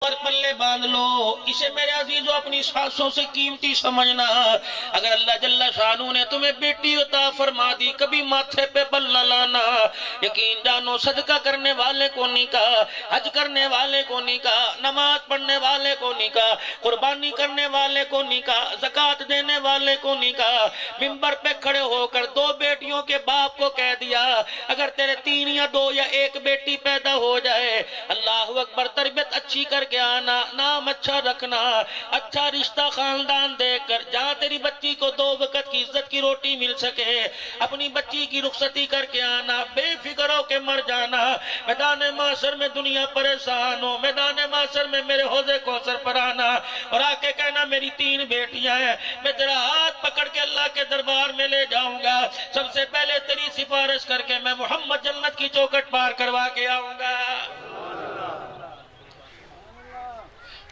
اور پلے باندھ لو اسے میرے عزیزو اپنی سانسوں سے قیمتی سمجھنا۔ اگر اللہ جل شانہ نے تمہیں بیٹی عطا فرما دی کبھی ماتھے پہ بل نہ لانا۔ یقین جانو صدقہ کرنے والے کو نکاح، حج کرنے والے کو نکاح، نماز پڑھنے والے کو نکاح، قربانی کرنے والے کو نکاح، زکوٰۃ دینے والے کو نکاح۔ منبر پہ کھڑے ہو کر دو بیٹیوں کے باپ کو کہہ دیا اگر تیرے 3 یا 2 یا 1 بیٹی پیدا ہو جائے اللہ اکبر تربیت اچھی کر کے آنا، نام اچھا رکھنا، اچھا رشتہ خاندان دے کر جہاں تیری بچی کو 2 وقت کی عزت کی روٹی مل سکے اپنی بچی کی رخصتی کر کے آنا، بے فکر ہو کے مر جانا۔ میدان معاشر میں دنیا پریشان ہو، میدان معاشر میں میرے حوض کوثر پر آنا اور آ کے کہنا میری 3 بیٹیاں ہیں، میں تیرا ہاتھ پکڑ کے اللہ کے دربار میں لے جاؤں گا، سب سے پہلے تیری سفارش کر کے میں محمد جنت کی چوکھٹ پار کروا کے آؤں گا۔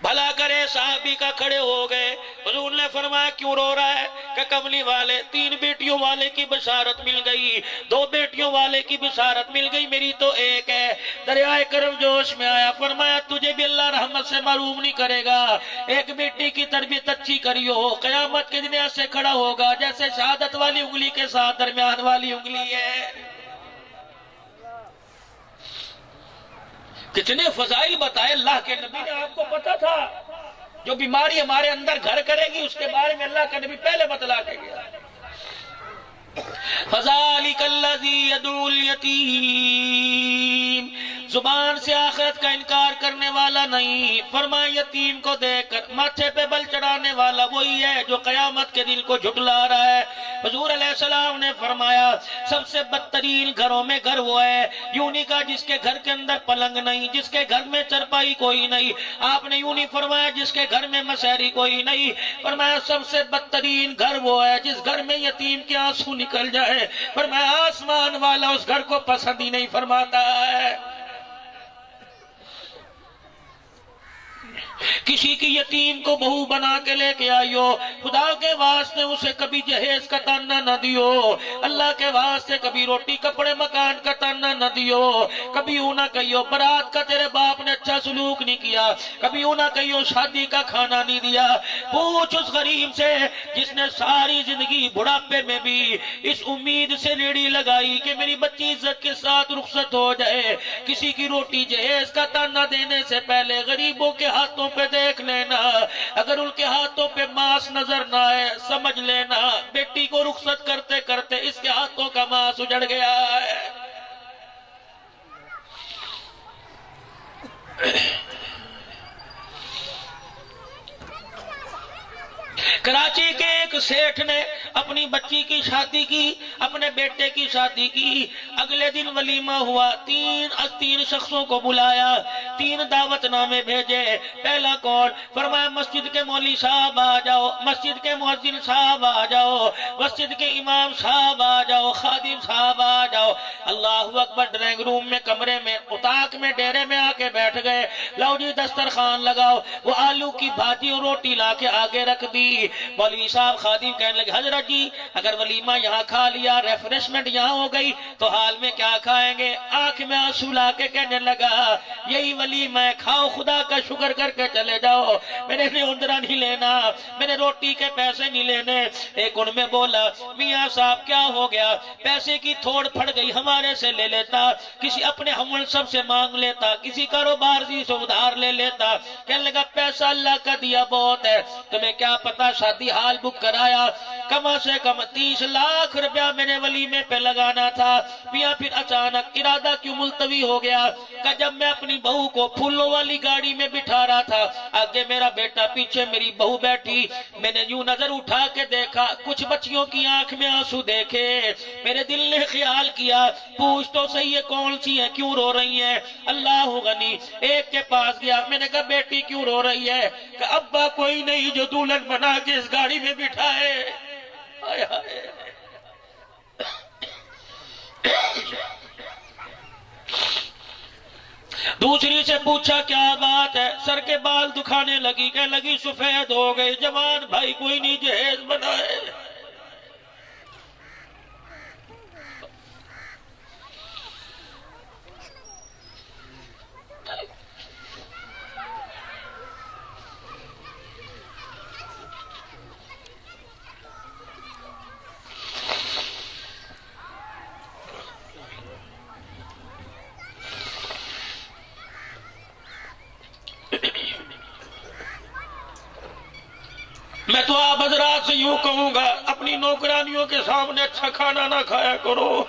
بھلا کرے صحابی کا کھڑے ہو گئے، حضور نے فرمایا کیوں رو رہا ہے؟ کہ کملی والے 3 بیٹیوں والے کی بشارت مل گئی، 2 بیٹیوں والے کی بشارت مل گئی، میری تو 1 ہے۔ دریائے کرم جوش میں آیا، فرمایا تجھے بھی اللہ رحمت سے محروم نہیں کرے گا، 1 بیٹی کی تربیت اچھی کریو، قیامت کے دن ایسے کھڑا ہوگا جیسے شہادت والی انگلی کے ساتھ درمیان والی انگلی ہے۔ کتنے فضائل بتائے اللہ کے نبی نے، آپ کو پتا تھا جو بیماری ہمارے اندر گھر کرے گی اس کے بارے میں اللہ کا نبی پہلے بتلا کے گیا۔ فَذَلِكَ الَّذِي يَدْعُو الْيَتِيمَ، زبان سے آخرت کا انکار کرنے والا نہیں، فرمایا یتیم کو دیکھ کر ماتھے پہ بل چڑھانے والا وہی ہے جو قیامت کے دن کو جھٹلا رہا ہے۔ حضور علیہ السلام نے فرمایا سب سے بدترین گھروں میں گھر وہ ہے، یوں نہیں کہا جس کے گھر کے اندر پلنگ نہیں، جس کے گھر میں چرپائی کوئی نہیں، آپ نے یوں نہیں فرمایا جس کے گھر میں مسحری کوئی نہیں، فرمایا سب سے بدترین گھر وہ ہے جس گھر میں یتیم کے آنسو نکل جائے، فرمایا آسمان والا اس گھر کو پسند ہی نہیں فرماتا ہے۔ کسی کی یتیم کو بہو بنا کے لے کے آئیو، خدا کے واسطے اسے کبھی جہیز کا تانا نہ دیو، اللہ کے واسطے کبھی روٹی کپڑے مکان کا تانا نہ دیو، کبھی یوں نہ کہیو برات کا تیرے باپ نے اچھا سلوک نہیں کیا، کبھی یوں نہ کہیو شادی کا کھانا نہیں دیا۔ پوچھ اس غریب سے جس نے ساری زندگی بڑھاپے میں بھی اس امید سے ریڑھی لگائی کہ میری بچی عزت کے ساتھ رخصت ہو جائے، کسی کی روٹی جہیز کا تانا دینے سے پہلے غریبوں کے ہاتھوں پہ دیکھ لینا، اگر ان کے ہاتھوں پہ ماس نظر نہ آئے سمجھ لینا بیٹی کو رخصت کرتے کرتے اس کے ہاتھوں کا ماس اجڑ گیا ہے۔ کراچی کے ایک سیٹھ نے اپنی بچی کی شادی کی، اپنے بیٹے کی شادی کی، اگلے دن ولیمہ ہوا، 3 شخصوں کو بلایا، 3 دعوت نامے بھیجے، پہلا کون؟ فرمایا مسجد کے مولوی صاحب آ جاؤ، مسجد کے مؤذن صاحب آ جاؤ، مسجد کے امام صاحب آ جاؤ، خادم صاحب آ جاؤ۔ اللہ اکبر، ڈرائنگ روم میں کمرے میں اتاق میں ڈیرے میں آ کے بیٹھ گئے، لو جی دسترخوان لگاؤ، وہ آلو کی بھاجی اور روٹی لا کے آگے رکھ دی۔ مولوی صاحب خادم کہنے لگے حضرت جی اگر ولیمہ یہاں کھا لیا، ریفریشمنٹ یہاں ہو گئی تو حال میں کیا کھائیں گے؟ آنکھ میں آنسو لا کے کہنے لگا یہی ولیمہ ہے، کھاؤ خدا کا شکر کر کے چلے جاؤ، میں نے اندرا نہیں لینا، میں نے روٹی کے پیسے نہیں لینے۔ ایک ان میں بولا میاں صاحب کیا ہو گیا؟ پیسے کی تھوڑ پھڑ گئی، ہمارے سے لے لیتا، کسی اپنے ہم سب سے مانگ لیتا، کسی کاروبار سے ادھار لے لیتا۔ کہنے لگا پیسہ اللہ کا دیا بہت ہے، تمہیں کیا پتا شادی حال بک کرایا، کم سے کم 30 لاکھ روپیہ میں نے ولیمے پہ لگانا تھا۔ میاں پھر اچانک ارادہ کیوں ملتوی ہو گیا کہ جب میں اپنی بہو کو پھولوں والی گاڑی میں بٹھا رہا تھا، آگے میرا بیٹا پیچھے میری بہو بیٹھی، میں نے یوں نظر اٹھا کے دیکھا، کچھ بچیوں کی آنکھ میں آنسو دیکھے، میرے دل نے خیال کیا پوچھ تو صحیح یہ کون سی ہیں، کیوں رو رہی ہیں؟ اللہ غنی، ایک کے پاس گیا، میں نے کہا بیٹی کیوں رو رہی ہے؟ کہ ابا کوئی نہیں جو دلہن بنا کے اس گاڑی میں بٹھائے۔ آئے آئے دوسری سے پوچھا کیا بات ہے؟ سر کے بال دکھانے لگی، کہنے لگی سفید ہو گئے، جوان بھائی کوئی نہیں جہیز بنائے۔ میں تو آپ حضرات سے یوں کہوں گا، اپنی نوکرانیوں کے سامنے اچھا کھانا نہ کھایا کرو۔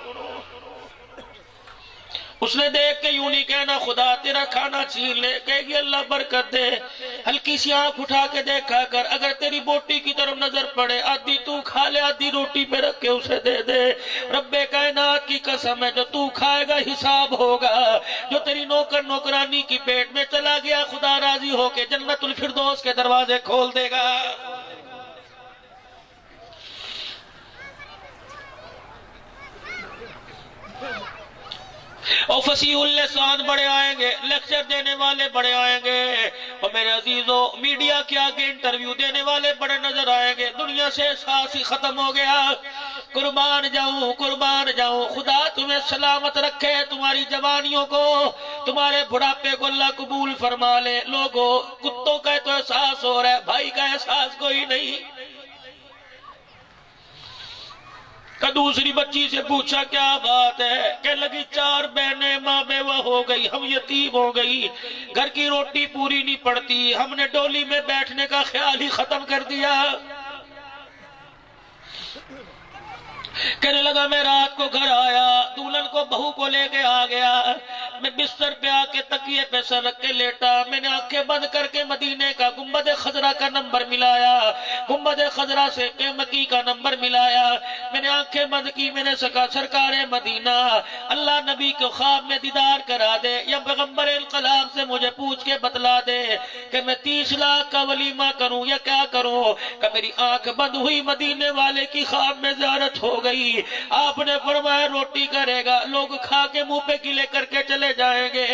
اس نے دیکھ کے یوں نہیں کہنا خدا تیرا کھانا چھین لے، کہے گی اللہ برکت دے، ہلکی سی آنکھ اٹھا کے دیکھا کر، اگر تیری بوٹی کی طرف نظر پڑے آدھی تو کھا لے، آدھی روٹی پہ رکھ کے اسے دے دے۔ رب کائنات کی قسم ہے جو تو کھائے گا حساب ہوگا، جو تیری نوکرانی کی پیٹ میں چلا گیا خدا راضی ہو کے جنت الفردوس کے دروازے کھول دے گا۔ اور فصیح اللسان بڑے آئیں گے، لیکچر دینے والے بڑے آئیں گے، اور میرے عزیزوں میڈیا کے آگے انٹرویو دینے والے بڑے نظر آئیں گے۔ دنیا سے احساس ہی ختم ہو گیا۔ قربان جاؤں، خدا تمہیں سلامت رکھے، تمہاری جوانیوں کو، تمہارے بڑھاپے کو اللہ قبول فرما لے۔ لوگوں کتوں کا تو احساس ہو رہا ہے، بھائی کا احساس کوئی نہیں۔ کہ دوسری بچی سے پوچھا کیا بات ہے، کہ لگی 4 بہنیں ماں بیوہ ہو گئی، ہم یتیم ہو گئی، گھر کی روٹی پوری نہیں پڑتی، ہم نے ڈولی میں بیٹھنے کا خیال ہی ختم کر دیا۔ کہنے لگا میں رات کو گھر آیا، دولہن کو بہو کو لے کے آ گیا، میں بستر پہ آ کے تکیے پہ سر رکھ کے لیٹا، میں نے آنکھیں بند کر کے مدینے کا گنبد خضرا کا نمبر ملایا، گنبد خضرا سے مکی کا نمبر ملایا، میں نے آنکھیں بند کی، میں نے سکا سرکار مدینہ اللہ نبی کو خواب میں دیدار کرا دے، یا پیغمبر انقلاب سے مجھے پوچھ کے بتلا دے کہ میں 30 لاکھ کا ولیمہ کروں یا کیا کروں۔ کہ میری آنکھ بند ہوئی، مدینے والے کی خواب میں زیارت ہو گئی۔ آپ نے فرمایا روٹی کرے گا، لوگ کھا کے منہ پہ گلے کر کے چلے جائیں گے،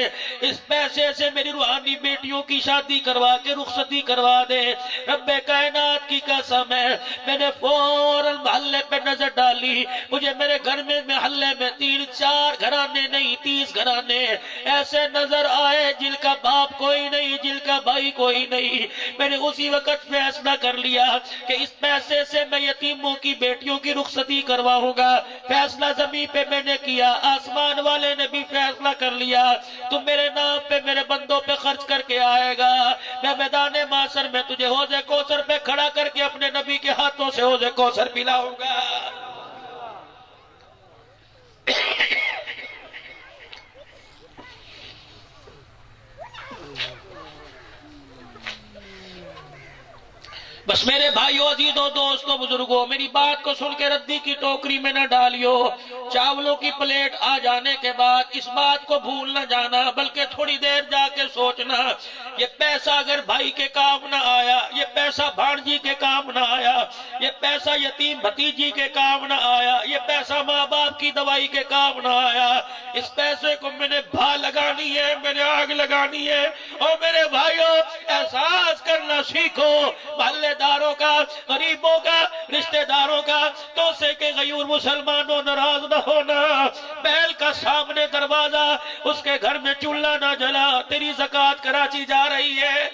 اس پیسے سے میری روحانی بیٹیوں کی شادی کروا کے رخصتی کروا دے۔ رب کائنات کی قسم ہے، میں نے فوراً محلے پہ نظر ڈالی، مجھے میرے گھر میں محلے میں 3-4 گھرانے نہیں 30 گھرانے ایسے نظر آئے جن کا باپ کوئی نہیں، جن کا بھائی کوئی نہیں۔ میں نے اسی وقت فیصلہ کر لیا کہ اس پیسے سے میں یتیموں کی بیٹیوں کی رخصتی کرواؤں گا۔ فیصلہ زمین پہ میں نے کیا، آسمان والے نے بھی فیصلہ کر لیا، تم میرے نام پہ میرے بندوں پہ خرچ کر کے آئے گا، میں میدان معاشر میں تجھے حوض کوثر پہ کھڑا کر کے اپنے نبی کے ہاتھوں سے حوض کوثر پلاؤں گا۔ بس میرے بھائیو عزیزو دوستو بزرگو، میری بات کو سن کے ردی کی ٹوکری میں نہ ڈالیو۔ چاولوں کی پلیٹ آ جانے کے بعد اس بات کو بھول نہ جانا، بلکہ تھوڑی دیر جا کے سوچنا، یہ پیسہ اگر بھائی کے کام نہ آیا، یہ پیسہ بھانجی کے کام نہ آیا، یہ پیسہ یتیم بھتیجی کے کام نہ آیا، یہ پیسہ ماں باپ کی دوائی کے کام نہ آیا، اس پیسے کو میں نے بھا لگانی ہے، میں نے آگ لگانی ہے۔ اور میرے بھائیو احساس کرنا سیکھو، محلے داروں کا، غریبوں کا، رشتہ داروں کا، توسے کے غیور مسلمانوں ناراض نہ ہونا۔ بیل کا سامنے دروازہ، اس کے گھر میں چولہا نہ جلا، تیری زکوٰۃ کراچی جا رہی ہے۔